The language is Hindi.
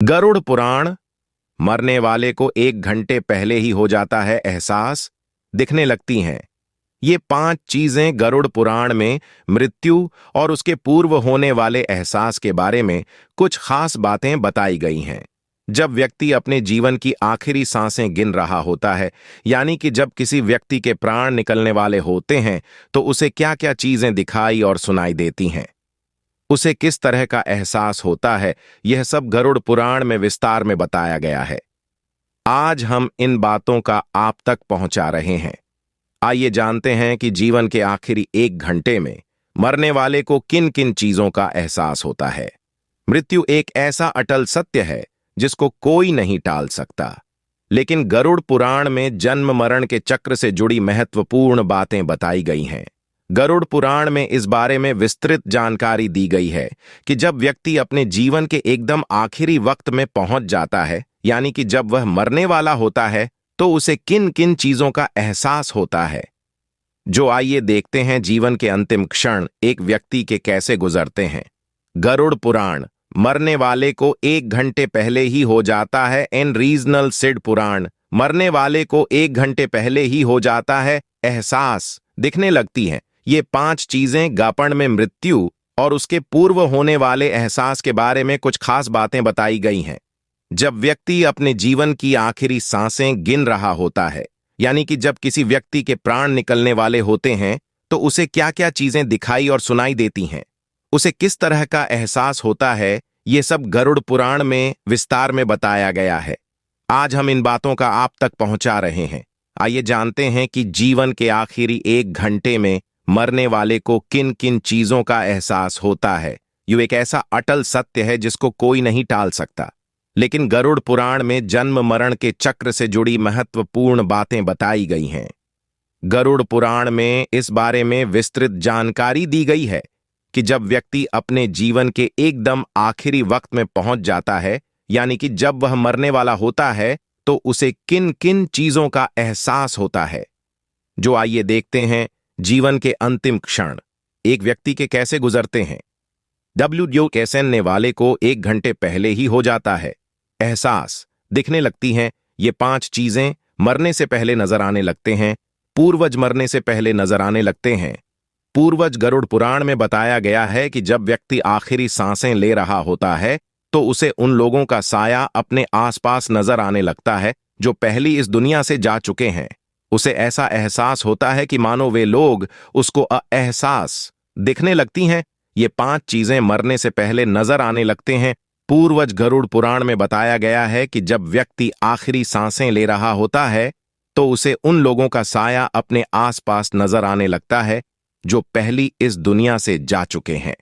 गरुड़ पुराण। मरने वाले को 1 घंटे पहले ही हो जाता है एहसास, दिखने लगती हैं। ये 5 चीजें गरुड़ पुराण में मृत्यु और उसके पूर्व होने वाले एहसास के बारे में कुछ खास बातें बताई गई हैं। जब व्यक्ति अपने जीवन की आखिरी सांसें गिन रहा होता है, यानी कि जब किसी व्यक्ति के प्राण निकलने वाले होते हैं, तो उसे क्या क्या चीजें दिखाई और सुनाई देती हैं, उसे किस तरह का एहसास होता है, यह सब गरुड़ पुराण में विस्तार में बताया गया है। आज हम इन बातों का आप तक पहुंचा रहे हैं। आइए जानते हैं कि जीवन के आखिरी 1 घंटे में मरने वाले को किन किन चीजों का एहसास होता है। मृत्यु एक ऐसा अटल सत्य है जिसको कोई नहीं टाल सकता, लेकिन गरुड़ पुराण में जन्म मरण के चक्र से जुड़ी महत्वपूर्ण बातें बताई गई हैं। गरुड़ पुराण में इस बारे में विस्तृत जानकारी दी गई है कि जब व्यक्ति अपने जीवन के एकदम आखिरी वक्त में पहुंच जाता है, यानी कि जब वह मरने वाला होता है, तो उसे किन किन चीजों का एहसास होता है। जो आइए देखते हैं जीवन के अंतिम क्षण एक व्यक्ति के कैसे गुजरते हैं। गरुड़ पुराण। मरने वाले को 1 घंटे पहले ही हो जाता है एन रीजनल सिड पुराण। मरने वाले को 1 घंटे पहले ही हो जाता है एहसास, दिखने लगती हैं। ये 5 चीजें गापण में मृत्यु और उसके पूर्व होने वाले एहसास के बारे में कुछ खास बातें बताई गई हैं। जब व्यक्ति अपने जीवन की आखिरी सांसें गिन रहा होता है, यानी कि जब किसी व्यक्ति के प्राण निकलने वाले होते हैं, तो उसे क्या क्या चीजें दिखाई और सुनाई देती हैं, उसे किस तरह का एहसास होता है, ये सब गरुड़ पुराण में विस्तार में बताया गया है। आज हम इन बातों का आप तक पहुंचा रहे हैं। आइए जानते हैं कि जीवन के आखिरी 1 घंटे में मरने वाले को किन किन चीजों का एहसास होता है। ये एक ऐसा अटल सत्य है जिसको कोई नहीं टाल सकता, लेकिन गरुड़ पुराण में जन्म मरण के चक्र से जुड़ी महत्वपूर्ण बातें बताई गई हैं। गरुड़ पुराण में इस बारे में विस्तृत जानकारी दी गई है कि जब व्यक्ति अपने जीवन के एकदम आखिरी वक्त में पहुंच जाता है, यानी कि जब वह मरने वाला होता है, तो उसे किन किन चीजों का एहसास होता है। जो आइए देखते हैं जीवन के अंतिम क्षण एक व्यक्ति के कैसे गुजरते हैं। डब्ल्यू कहने वाले को 1 घंटे पहले ही हो जाता है एहसास, दिखने लगती हैं। ये 5 चीजें मरने से पहले नजर आने लगते हैं, पूर्वज मरने से पहले नजर आने लगते हैं। पूर्वज गरुड़ पुराण में बताया गया है कि जब व्यक्ति आखिरी सांसें ले रहा होता है, तो उसे उन लोगों का साया अपने आसपास नजर आने लगता है जो पहली इस दुनिया से जा चुके हैं। उसे ऐसा एहसास होता है कि मानो वे लोग उसको एहसास, दिखने लगती हैं। ये 5 चीजें मरने से पहले नजर आने लगते हैं। पूर्वज गरुड़ पुराण में बताया गया है कि जब व्यक्ति आखिरी सांसें ले रहा होता है, तो उसे उन लोगों का साया अपने आसपास नजर आने लगता है जो पहली इस दुनिया से जा चुके हैं।